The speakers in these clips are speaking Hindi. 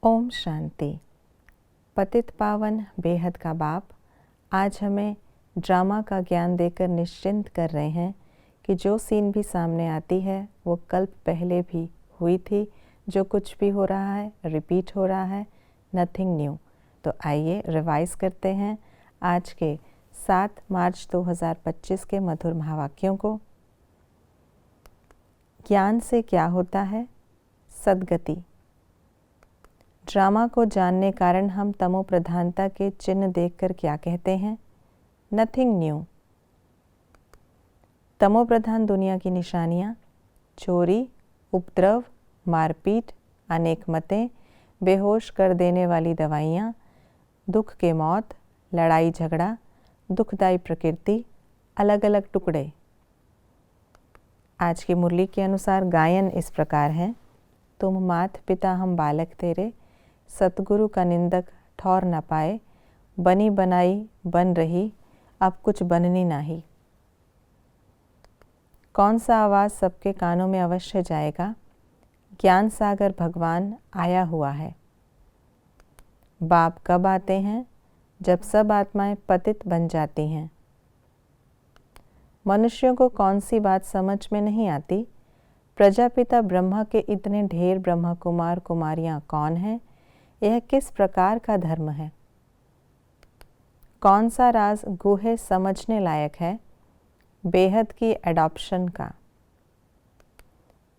ओम शांति। पतित पावन बेहद का बाप आज हमें ड्रामा का ज्ञान देकर निश्चिंत कर रहे हैं कि जो सीन भी सामने आती है वो कल्प पहले भी हुई थी। जो कुछ भी हो रहा है रिपीट हो रहा है, नथिंग न्यू। तो आइए रिवाइज करते हैं आज के 7 मार्च 2025 के मधुर महावाक्यों को। ज्ञान से क्या होता है? सद्गति। ड्रामा को जानने कारण हम तमो प्रधानता के चिन्ह देखकर क्या कहते हैं? Nothing new. तमो प्रधान दुनिया की निशानियाँ चोरी, उपद्रव, मारपीट, अनेक मतें, बेहोश कर देने वाली दवाइयाँ, दुख के मौत, लड़ाई झगड़ा, दुखदायी प्रकृति, अलग अलग टुकड़े। आज की मुरली के अनुसार गायन इस प्रकार है। तुम मात पिता हम बालक तेरे, सतगुरु का निंदक ठौर न पाए, बनी बनाई बन रही, अब कुछ बननी नाही। कौन सा आवाज़ सबके कानों में अवश्य जाएगा? ज्ञान सागर भगवान आया हुआ है। बाप कब आते हैं? जब सब आत्माएं पतित बन जाती हैं। मनुष्यों को कौन सी बात समझ में नहीं आती? प्रजापिता ब्रह्मा के इतने ढेर ब्रह्मा कुमार कुमारियां कौन हैं? यह किस प्रकार का धर्म है? कौन सा राज गुहे समझने लायक है? बेहद की एडॉप्शन का।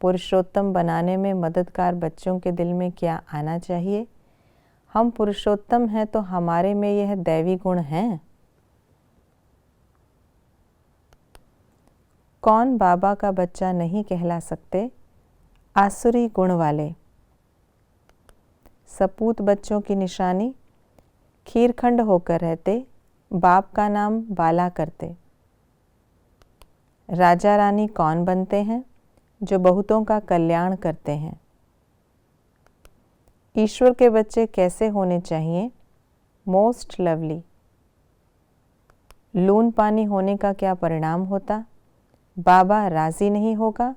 पुरुषोत्तम बनाने में मददगार बच्चों के दिल में क्या आना चाहिए? हम पुरुषोत्तम हैं तो हमारे में यह दैवी गुण हैं। कौन बाबा का बच्चा नहीं कहला सकते? आसुरी गुण वाले। सपूत बच्चों की निशानी खीरखंड होकर रहते, बाप का नाम बाला करते। राजा रानी कौन बनते हैं? जो बहुतों का कल्याण करते हैं। ईश्वर के बच्चे कैसे होने चाहिए? Most lovely. लून पानी होने का क्या परिणाम होता? बाबा राजी नहीं होगा,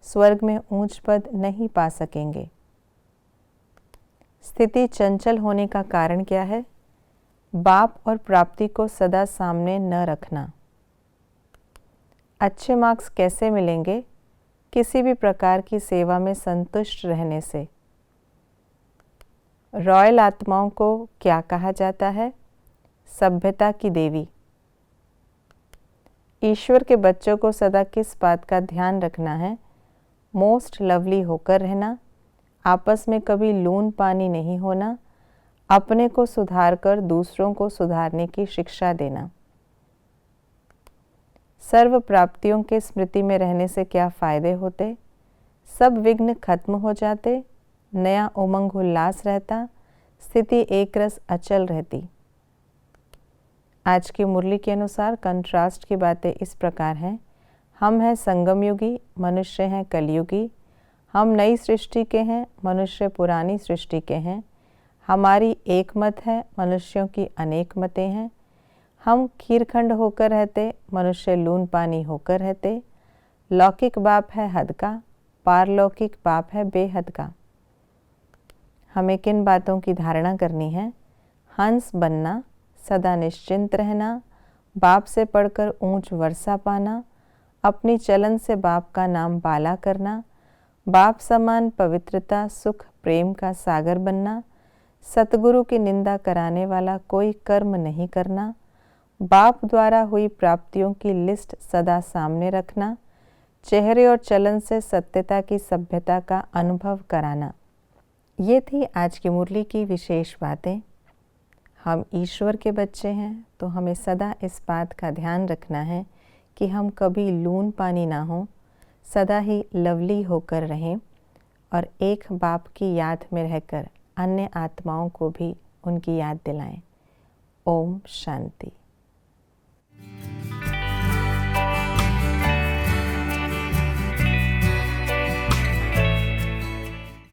स्वर्ग में ऊंच पद नहीं पा सकेंगे। स्थिति चंचल होने का कारण क्या है? बाप और प्राप्ति को सदा सामने न रखना। अच्छे मार्क्स कैसे मिलेंगे? किसी भी प्रकार की सेवा में संतुष्ट रहने से। रॉयल आत्माओं को क्या कहा जाता है? सभ्यता की देवी। ईश्वर के बच्चों को सदा किस बात का ध्यान रखना है? मोस्ट लवली होकर रहना, आपस में कभी लून पानी नहीं होना, अपने को सुधार कर दूसरों को सुधारने की शिक्षा देना। सर्व प्राप्तियों के स्मृति में रहने से क्या फायदे होते? सब विघ्न खत्म हो जाते, नया उमंग उल्लास रहता, स्थिति एक रस अचल रहती। आज की मुरली के अनुसार कंट्रास्ट की बातें इस प्रकार हैं। हम हैं संगम युगी, मनुष्य हैं कलयुगी। हम नई सृष्टि के हैं, मनुष्य पुरानी सृष्टि के हैं। हमारी एक मत है, मनुष्यों की अनेक मतें हैं। हम खीरखंड होकर रहते, मनुष्य लून पानी होकर रहते। लौकिक बाप है हद का, पारलौकिक बाप है बेहद का। हमें किन बातों की धारणा करनी है? हंस बनना, सदा निश्चिंत रहना, बाप से पढ़कर ऊंच वर्षा पाना, अपनी चलन से बाप का नाम बाला करना, बाप समान पवित्रता सुख प्रेम का सागर बनना, सतगुरु की निंदा कराने वाला कोई कर्म नहीं करना, बाप द्वारा हुई प्राप्तियों की लिस्ट सदा सामने रखना, चेहरे और चलन से सत्यता की सभ्यता का अनुभव कराना। ये थी आज की मुरली की विशेष बातें। हम ईश्वर के बच्चे हैं तो हमें सदा इस बात का ध्यान रखना है कि हम कभी लून पानी ना हो, सदा ही लवली होकर रहें और एक बाप की याद में रहकर अन्य आत्माओं को भी उनकी याद दिलाएं। ओम शांति।